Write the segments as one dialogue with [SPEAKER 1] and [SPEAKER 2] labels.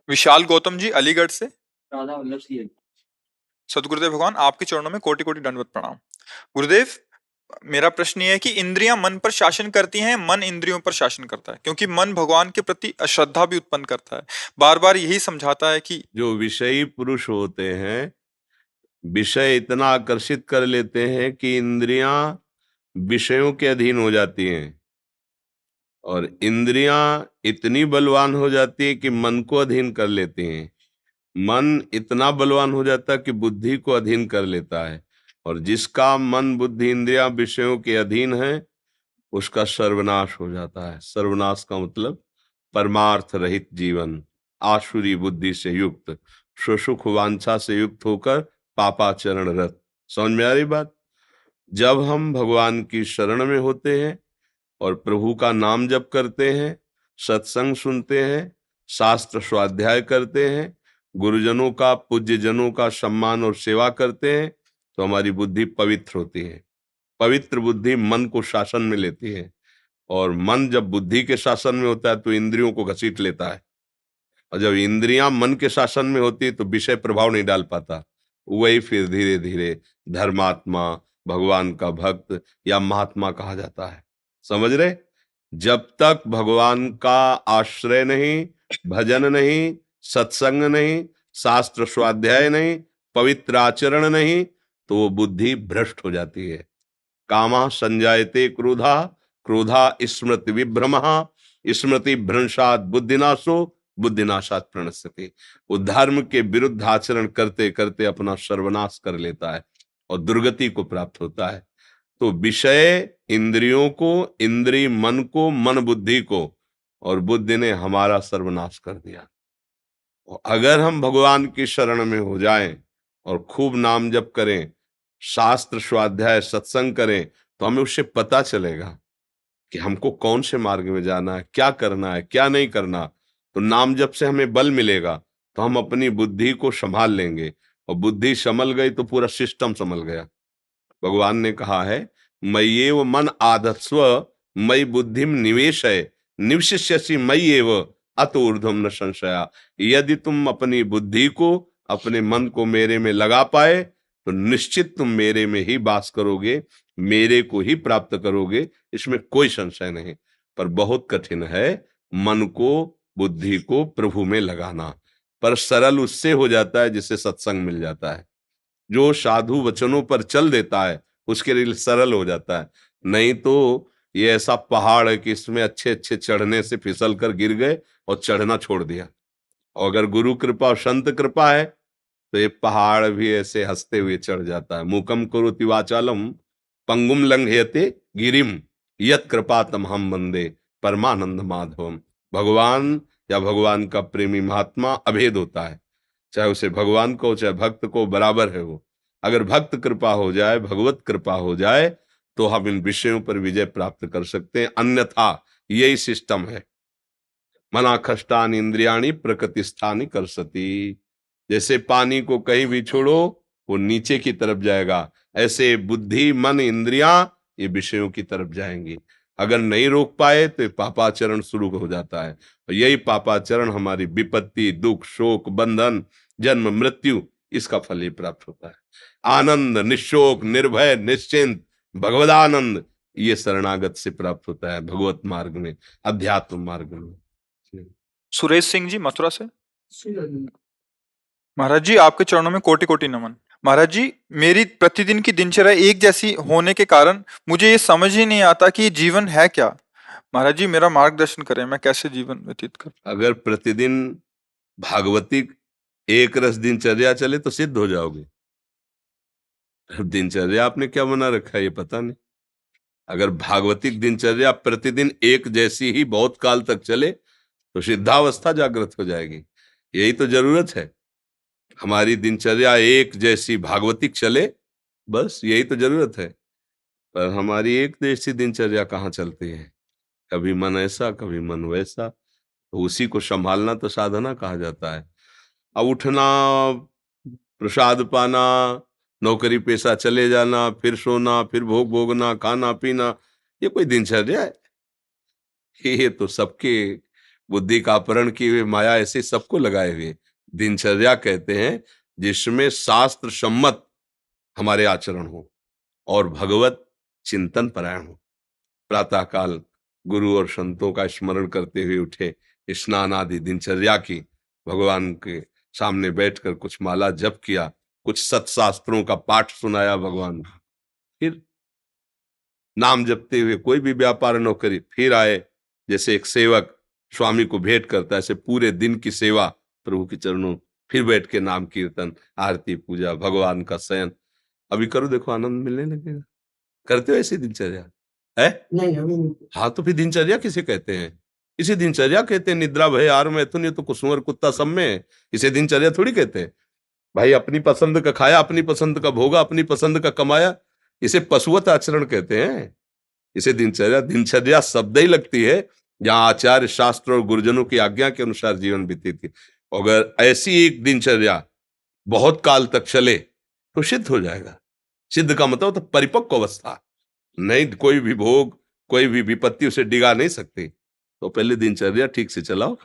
[SPEAKER 1] विशाल गौतम जी अलीगढ़ से।
[SPEAKER 2] राधा वल्लभ सिंह।
[SPEAKER 1] सदगुरुदेव भगवान आपके चरणों में कोटि कोटि दंडवत प्रणाम। गुरुदेव, मेरा प्रश्न ये है कि इंद्रियां मन पर शासन करती हैं, मन इंद्रियों पर शासन करता है, क्योंकि मन भगवान के प्रति अश्रद्धा भी उत्पन्न करता है। बार बार यही समझाता है कि
[SPEAKER 3] जो विषयी पुरुष होते हैं, विषय इतना आकर्षित कर लेते हैं कि इंद्रियां विषयों के अधीन हो जाती हैं, और इंद्रियां इतनी बलवान हो जाती है कि मन को अधीन कर लेती हैं। मन इतना बलवान हो जाता है कि बुद्धि को अधीन कर लेता है, और जिसका मन बुद्धि इंद्रियां विषयों के अधीन है उसका सर्वनाश हो जाता है। सर्वनाश का मतलब परमार्थ रहित जीवन, आसुरी बुद्धि से युक्त, सुसुख वांछा से युक्त होकर पापाचरण रत। समझ में आ रही बात? जब हम भगवान की शरण में होते हैं और प्रभु का नाम जप करते हैं, सत्संग सुनते हैं, शास्त्र स्वाध्याय करते हैं, गुरुजनों का पूज्यजनों का सम्मान और सेवा करते हैं, तो हमारी बुद्धि पवित्र होती है। पवित्र बुद्धि मन को शासन में लेती है, और मन जब बुद्धि के शासन में होता है तो इंद्रियों को घसीट लेता है, और जब इंद्रियां मन के शासन में होती है तो विषय प्रभाव नहीं डाल पाता। वही फिर धीरे धीरे धर्मात्मा, भगवान का भक्त या महात्मा कहा जाता है। समझ रहे? जब तक भगवान का आश्रय नहीं, भजन नहीं, सत्संग नहीं, शास्त्र स्वाध्याय नहीं, पवित्र आचरण नहीं, तो वो बुद्धि भ्रष्ट हो जाती है। कामा संजायते क्रोधा, क्रोधा स्मृति विभ्रमः, स्मृति भ्रंशात बुद्धिनाशो, बुद्धिनाशात प्रणश्यते। वो धर्म के विरुद्ध आचरण करते करते अपना सर्वनाश कर लेता है और दुर्गति को प्राप्त होता है। तो विषय इंद्रियों को, इंद्रिय मन को, मन बुद्धि को, और बुद्धि ने हमारा सर्वनाश कर दिया। और अगर हम भगवान की शरण में हो जाएं और खूब नाम जप करें, शास्त्र स्वाध्याय सत्संग करें, तो हमें उससे पता चलेगा कि हमको कौन से मार्ग में जाना है, क्या करना है, क्या नहीं करना। तो नाम जप से हमें बल मिलेगा, तो हम अपनी बुद्धि को संभाल लेंगे, और बुद्धि संभल गई तो पूरा सिस्टम संभल गया। भगवान ने कहा है, मय्येव मन आधत्स्व मयि बुद्धिम निवेशय निवशिष्यसि मय्येव अतो ऊर्ध्वं न संशया। यदि तुम अपनी बुद्धि को, अपने मन को मेरे में लगा पाए तो निश्चित तुम मेरे में ही वास करोगे, मेरे को ही प्राप्त करोगे, इसमें कोई संशय नहीं। पर बहुत कठिन है मन को, बुद्धि को प्रभु में लगाना। पर सरल उससे हो जाता है जिससे सत्संग मिल जाता है। जो साधु वचनों पर चल देता है उसके लिए सरल हो जाता है। नहीं तो ये ऐसा पहाड़ है कि इसमें अच्छे अच्छे चढ़ने से फिसल कर गिर गए और चढ़ना छोड़ दिया। और अगर गुरु कृपा और संत कृपा है तो ये पहाड़ भी ऐसे हंसते हुए चढ़ जाता है। मूकम करोति वाचालम पंगुम लंघयते गिरिम यत कृपा तमहम वंदे परमानंद माधवम। भगवान या भगवान का प्रेमी महात्मा अभेद होता है, चाहे उसे भगवान को चाहे भक्त को, बराबर है वो। अगर भक्त कृपा हो जाए, भगवत कृपा हो जाए, तो हम इन विषयों पर विजय प्राप्त कर सकते हैं। अन्यथा यही सिस्टम है, मना खष्टान इंद्रियाणी प्रकृति स्थानी कर सती। जैसे पानी को कहीं भी छोड़ो वो नीचे की तरफ जाएगा, ऐसे बुद्धि मन इंद्रियां ये विषयों की तरफ जाएंगी। अगर नहीं रोक पाए तो पापाचरण शुरू हो जाता है, और यही पापाचरण हमारी विपत्ति, दुख, शोक, बंधन, जन्म, मृत्यु, इसका फल ही प्राप्त होता है। आनंद, निशोक, निर्भय, निश्चिंत, भगवदानंद, ये शरणागत से प्राप्त होता है भगवत मार्ग में, अध्यात्म मार्ग में।
[SPEAKER 1] सुरेश सिंह जी मथुरा से। महाराज जी, आपके चरणों में कोटि कोटि नमन। महाराज जी, मेरी प्रतिदिन की दिनचर्या एक जैसी होने के कारण मुझे ये समझ ही नहीं आता कि ये जीवन है क्या। महाराज जी, मेरा मार्गदर्शन करें, मैं कैसे जीवन व्यतीत करूं।
[SPEAKER 3] अगर प्रतिदिन भागवती एक रस दिनचर्या चले तो सिद्ध हो जाओगे। दिनचर्या आपने क्या बना रखा है ये पता नहीं। अगर भागवतिक दिनचर्या प्रतिदिन एक जैसी ही बहुत काल तक चले तो सिद्धावस्था जागृत हो जाएगी। यही तो जरूरत है, हमारी दिनचर्या एक जैसी भागवतिक चले, बस यही तो जरूरत है। पर हमारी एक जैसी दिनचर्या कहाँ चलती है, कभी मन ऐसा कभी मन वैसा। तो उसी को संभालना तो साधना कहा जाता है। अब उठना, प्रसाद पाना, नौकरी पेशा चले जाना, फिर सोना, फिर भोग भोगना, खाना पीना, ये कोई दिनचर्या है? ये तो सबके बुद्धि का अपहरण किए हुए, माया ऐसे सबको लगाए हुए दिनचर्या कहते हैं, जिसमें शास्त्र सम्मत हमारे आचरण हो और भगवत चिंतन परायण हो। प्रातः काल गुरु और संतों का स्मरण करते हुए उठे, स्नान आदि दिनचर्या की, भगवान के सामने बैठकर कुछ माला जप किया, कुछ सत्शास्त्रों का पाठ सुनाया भगवान, फिर नाम जपते हुए कोई भी व्यापार न करी, फिर आए। जैसे एक सेवक स्वामी को भेंट करता है, ऐसे पूरे दिन की सेवा प्रभु के चरणों, फिर बैठ के नाम कीर्तन, आरती, पूजा, भगवान का शयन। अभी करो, देखो आनंद मिलने लगेगा। करते हो ऐसी दिनचर्या? है नहीं, अभी नहीं। हाँ, तो फिर दिनचर्या किसे कहते हैं? इसे दिनचर्या कहते हैं। निद्रा भय आहार मैथुन, ये तो कुसुमर कुत्ता सब में है। इसे दिनचर्या थोड़ी कहते हैं। भाई अपनी पसंद का खाया, अपनी पसंद का भोगा, अपनी पसंद का कमाया, इसे पशुवत आचरण कहते हैं। इसे दिनचर्या, दिनचर्या शब्द ही लगती है जहां आचार्य शास्त्र और गुरुजनों की आज्ञा के अनुसार जीवन व्यतीत थी। अगर ऐसी एक दिनचर्या बहुत काल तक चले तो सिद्ध हो जाएगा। सिद्ध का मतलब तो परिपक्व अवस्था, नहीं कोई भी भोग, कोई भी विपत्ति उसे डिगा नहीं सकती। तो पहले दिनचर्या ठीक से चलाओ,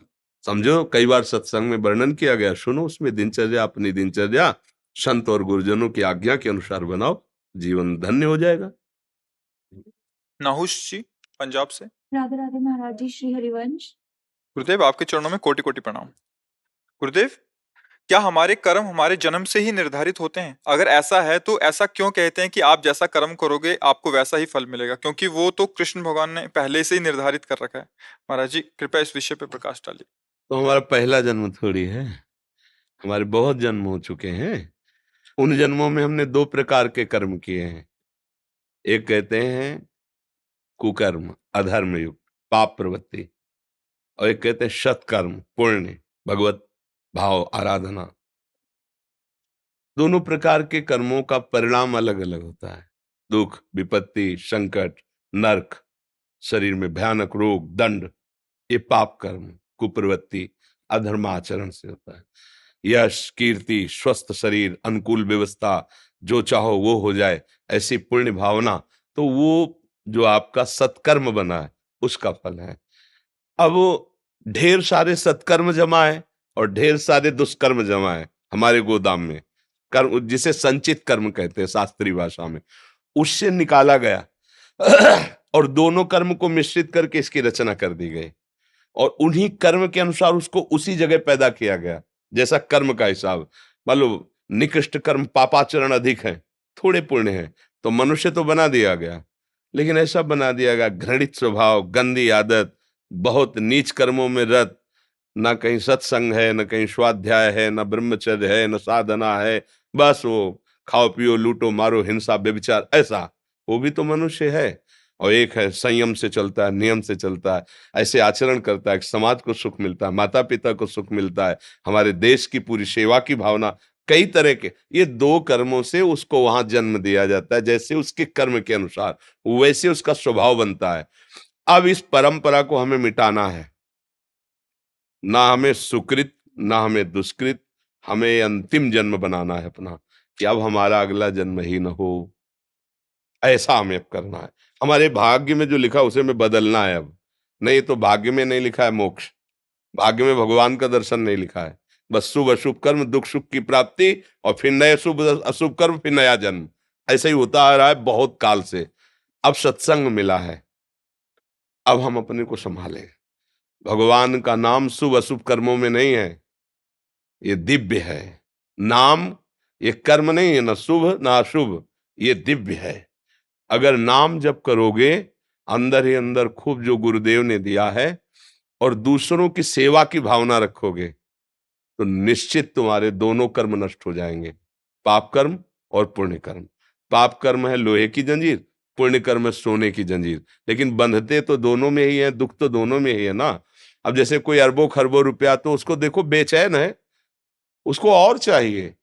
[SPEAKER 3] समझो। कई बार सत्संग में वर्णन किया गया, सुनो उसमें दिनचर्या, अपनी दिनचर्या संत और गुरुजनों की आज्ञा के अनुसार बनाओ, जीवन धन्य हो जाएगा।
[SPEAKER 1] नाहुष जी पंजाब से।
[SPEAKER 2] राधे राधे महाराज जी, श्री हरिवंश।
[SPEAKER 1] गुरुदेव आपके चरणों में कोटि कोटि प्रणाम। गुरुदेव, क्या हमारे कर्म हमारे जन्म से ही निर्धारित होते हैं? अगर ऐसा है तो ऐसा क्यों कहते हैं कि आप जैसा कर्म करोगे आपको वैसा ही फल मिलेगा? क्योंकि वो तो कृष्ण भगवान ने पहले से ही निर्धारित कर रखा है। महाराज जी कृपया इस विषय पे प्रकाश डालिए।
[SPEAKER 3] तो हमारा पहला जन्म थोड़ी है, हमारे बहुत जन्म हो चुके हैं। उन जन्मों में हमने दो प्रकार के कर्म किए हैं। एक कहते हैं कुकर्म, अधर्म युक्त, पाप प्रवृत्ति, और एक कहते हैं सत्कर्म, पुण्य, भगवत भाव, आराधना। दोनों प्रकार के कर्मों का परिणाम अलग अलग होता है। दुख, विपत्ति, संकट, नरक, शरीर में भयानक रोग, दंड, ये पाप कर्म, कुप्रवृत्ति, अधर्म आचरण से होता है। यश, कीर्ति, स्वस्थ शरीर, अनुकूल व्यवस्था, जो चाहो वो हो जाए, ऐसी पुण्य भावना, तो वो जो आपका सत्कर्म बना है उसका फल है। अब ढेर सारे सत्कर्म जमा है और ढेर सारे दुष्कर्म जमा है हमारे गोदाम में, कर्म जिसे संचित कर्म कहते हैं शास्त्रीय भाषा में, उससे निकाला गया और दोनों कर्म को मिश्रित करके इसकी रचना कर दी गई और उन्हीं कर्म के अनुसार उसको उसी जगह पैदा किया गया। जैसा कर्म का हिसाब, मान लो निकृष्ट कर्म पापाचरण अधिक है, थोड़े पुण्य है, तो मनुष्य तो बना दिया गया, लेकिन ऐसा बना दिया गया घृणित स्वभाव, गंदी आदत, बहुत नीच कर्मों में रत, ना कहीं सत्संग है, न कहीं स्वाध्याय है, न ब्रह्मचर्य है, न साधना है, बस वो खाओ पियो लूटो मारो हिंसा व्यभिचार, ऐसा वो भी तो मनुष्य है। और एक है संयम से चलता है, नियम से चलता है, ऐसे आचरण करता है, समाज को सुख मिलता है, माता पिता को सुख मिलता है, हमारे देश की पूरी सेवा की भावना, कई तरह के ये दो कर्मों से उसको वहां जन्म दिया जाता है। जैसे उसके कर्म के अनुसार वैसे उसका स्वभाव बनता है। अब इस परंपरा को हमें मिटाना है, ना हमें सुकृत ना हमें दुष्कृत, हमें अंतिम जन्म बनाना है अपना, कि अब हमारा अगला जन्म ही न हो, ऐसा हमें अब करना है। हमारे भाग्य में जो लिखा उसे हमें बदलना है अब। नहीं तो भाग्य में नहीं लिखा है मोक्ष, भाग्य में भगवान का दर्शन नहीं लिखा है, बस शुभ अशुभ कर्म, दुख सुख की प्राप्ति, और फिर नए शुभ अशुभ कर्म, फिर नया जन्म, ऐसा ही होता आ रहा है बहुत काल से। अब सत्संग मिला है, अब हम अपने को संभालें। भगवान का नाम शुभ अशुभ कर्मों में नहीं है, ये दिव्य है नाम, ये कर्म नहीं है, ना शुभ ना अशुभ, ये दिव्य है। अगर नाम जप करोगे, अंदर ही अंदर खूब जो गुरुदेव ने दिया है, और दूसरों की सेवा की भावना रखोगे, तो निश्चित तुम्हारे दोनों कर्म नष्ट हो जाएंगे, पाप कर्म और पुण्य कर्म। पाप कर्म है लोहे की जंजीर, पुण्य कर्म है सोने की जंजीर, लेकिन बंधते तो दोनों में ही है, दुख तो दोनों में ही है ना। अब जैसे कोई अरबों खरबों रुपया, तो उसको देखो बेचैन है, उसको और चाहिए,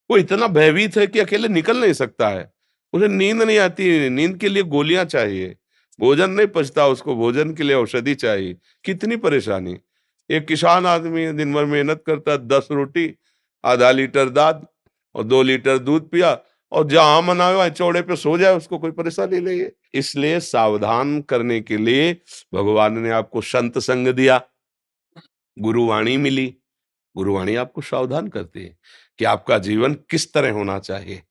[SPEAKER 3] वो इतना भयभीत है कि अकेले निकल नहीं सकता है, उसे नींद नहीं आती, नींद के लिए गोलियां चाहिए, भोजन नहीं पचता उसको, भोजन के लिए औषधि चाहिए, कितनी परेशानी। एक किसान आदमी दिन भर मेहनत करता है, 10 रोटी, आधा लीटर दाद और 2 लीटर दूध पिया, और जहां मना हो वहां चौड़े पे सो जाए, उसको कोई परेशानी नहीं है। इसलिए सावधान करने के लिए भगवान ने आपको संत संग दिया, गुरुवाणी मिली। गुरुवाणी आपको सावधान करती है कि आपका जीवन किस तरह होना चाहिए।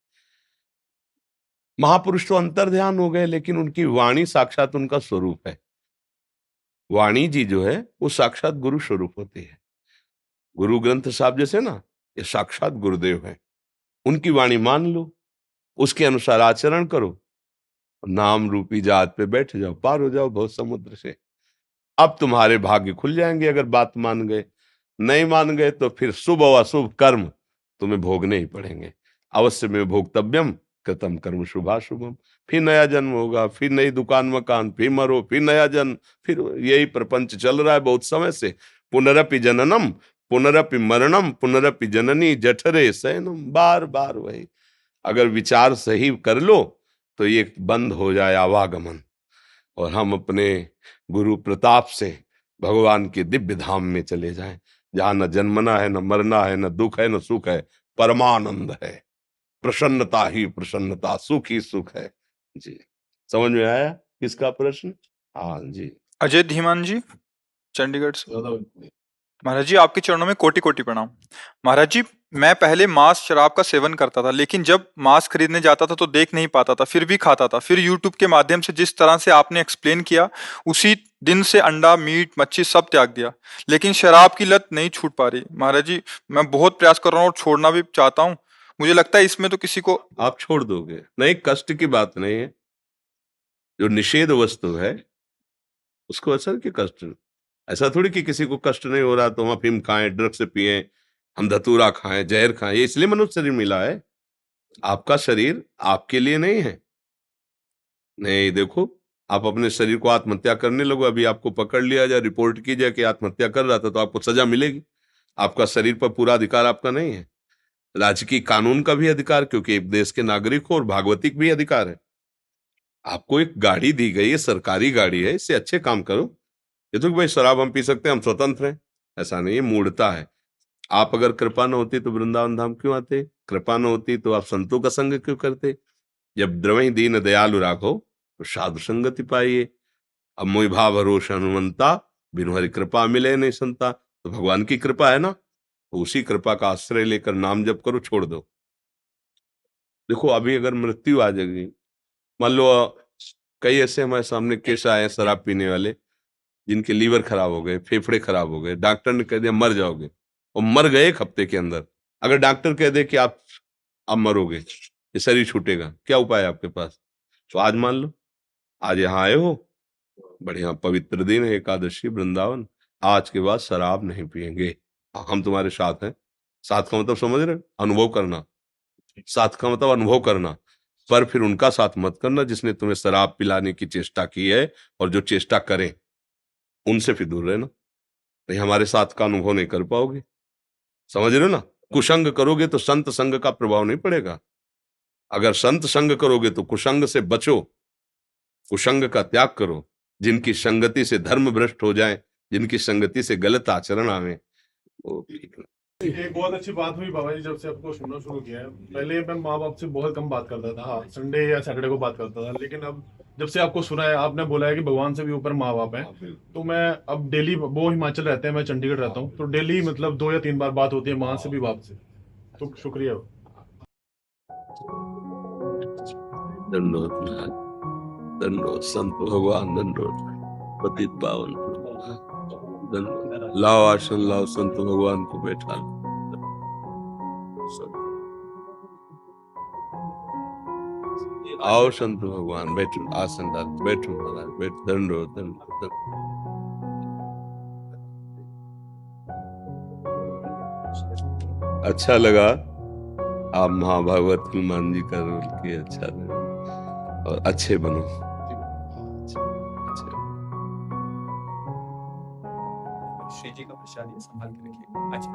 [SPEAKER 3] महापुरुष तो अंतर्ध्यान हो गए, लेकिन उनकी वाणी साक्षात उनका स्वरूप है। वाणी जी जो है वो साक्षात गुरु स्वरूप होती है। गुरु ग्रंथ साहब जैसे ना, ये साक्षात गुरुदेव हैं। उनकी वाणी मान लो, उसके अनुसार आचरण करो, नाम रूपी जहाज पे बैठ जाओ, पार हो जाओ भव समुद्र से। अब तुम्हारे भाग्य खुल जाएंगे अगर बात मान गए। नहीं मान गए तो फिर शुभ व अशुभ कर्म तुम्हें भोगने ही पड़ेंगे। अवश्य में भोक्तव्यम कृतम कर्म शुभाशुभम। फिर नया जन्म होगा, फिर नई दुकान मकान, फिर मरो, फिर नया जन्म, फिर यही प्रपंच चल रहा है बहुत समय से। पुनरपि जननम पुनरपि मरणम पुनरपि जननी जठरे शयनम, बार बार वही। अगर विचार सही कर लो तो ये बंद हो जाए आवागमन, और हम अपने गुरु प्रताप से भगवान के दिव्य धाम में चले जाएं, जहां न जन्मना है, न मरना है, न दुख है, न सुख है, परमानंद है, प्रसन्नता ही प्रसन्नता, सुख ही सुख है। जी, समझ में आया किसका प्रश्न? हाँ जी।
[SPEAKER 1] अजय धीमान जी, चंडीगढ़ से। महाराज जी, आपके चरणों में कोटि कोटि प्रणाम। महाराज जी, मैं पहले मांस शराब का सेवन करता था, लेकिन जब मांस खरीदने जाता था तो देख नहीं पाता था, फिर भी खाता था। फिर यूट्यूब के माध्यम से जिस तरह से आपने एक्सप्लेन किया, उसी दिन से अंडा मीट मच्छी सब त्याग दिया, लेकिन शराब की लत नहीं छूट पा रही। महाराज जी, मैं बहुत प्रयास कर रहा हूँ और छोड़ना भी चाहता हूँ। मुझे लगता है इसमें तो किसी को
[SPEAKER 3] आप छोड़ दोगे नहीं, कष्ट की बात नहीं है। जो निषेध वस्तु है उसको असर की कष्ट, ऐसा थोड़ी कि किसी को कष्ट नहीं हो रहा तो हम अफीम खाएं, ड्रग्स पिएं, हम धतूरा खाएं, जहर खाएं। ये इसलिए मनुष्य शरीर मिला है। आपका शरीर आपके लिए नहीं है। नहीं, देखो, आप अपने शरीर को आत्महत्या करने लगो, अभी आपको पकड़ लिया जाए, रिपोर्ट की जाए कि आत्महत्या कर रहा था, तो आपको सजा मिलेगी। आपका शरीर पर पूरा अधिकार आपका नहीं है। राजकीय कानून का भी अधिकार, क्योंकि एक देश के नागरिक हो, और भागवतिक भी अधिकार है। आपको एक गाड़ी दी गई है, सरकारी गाड़ी है, इससे अच्छे काम करो। ये तो कि भाई शराब हम पी सकते हैं, हम स्वतंत्र हैं, ऐसा नहीं है, मूढ़ता है। आप अगर कृपा न होती तो वृंदावन धाम क्यों आते? कृपा न होती तो आप संतों का संग क्यों करते? जब द्रवई दीन दयालु राखो तो साधु संगति पाइए। अब मोहि भाव भरोस हनुमंता, बिनु हरि कृपा मिले नहीं संता। तो भगवान की कृपा है ना, तो उसी कृपा का आश्रय लेकर नाम जप करो, छोड़ दो। देखो, अभी अगर मृत्यु आ जाएगी, मान लो कई ऐसे हमारे सामने केस आए हैं शराब पीने वाले, जिनके लीवर खराब हो गए, फेफड़े खराब हो गए, डॉक्टर ने कह दिया मर जाओगे, और मर गए 1 हफ्ते के अंदर। अगर डॉक्टर कह दे कि आप अब मरोगे, ये शरीर छूटेगा, क्या उपाय है आपके पास? तो आज मान लो, आज यहाँ आए हो, बढ़िया पवित्र दिन है, एकादशी, वृंदावन, आज के बाद शराब नहीं पिएंगे, हम तुम्हारे साथ हैं। साथ का मतलब समझ रहे हो? अनुभव करना। साथ का मतलब अनुभव करना। पर फिर उनका साथ मत करना जिसने तुम्हें शराब पिलाने की चेष्टा की है, और जो चेष्टा करें उनसे फिर दूर रहना, नहीं हमारे साथ का अनुभव नहीं कर पाओगे। समझ रहे हो ना? कुसंग करोगे तो संत संग का प्रभाव नहीं पड़ेगा। अगर संत संग करोगे तो कुसंग से बचो, कुसंग का त्याग करो। जिनकी संगति से धर्म भ्रष्ट हो जाए, जिनकी संगति से गलत आचरण आवे, वो ठीक नहीं।
[SPEAKER 4] एक बहुत अच्छी बात हुई बाबा जी, जब से आपको सुनना शुरू किया है। पहले मैं माँ बाप से बहुत कम बात करता था, हाँ संडे या सैटरडे को बात करता था, लेकिन अब जब से आपको सुना है, आपने बोला है कि भगवान से भी ऊपर माँ बाप है, तो मैं अब डेली, वो हिमाचल रहते हैं, मैं चंडीगढ़ रहता हूँ, तो डेली मतलब 2 या 3 बार बात होती है माँ से भी बाप से। तो शुक्रिया।
[SPEAKER 3] दंडोत महाराज, दंडोत संत भगवान, दंडोत पतित पावन प्रभु, दंडोत। लाओ आसन लाओ, संत भगवान को बैठा लो। आओ संत भगवान, बैठो, आसन डाल, बैठो महाराज, बैठ, दंडोत दंडोत। अच्छा लगा आप महाभागवत हनुमान जी का रोल किए, अच्छा लगा, और अच्छे बनो। अच्छे।
[SPEAKER 1] श्री जी का प्रसाद ये संभाल के रखिए। अच्छा।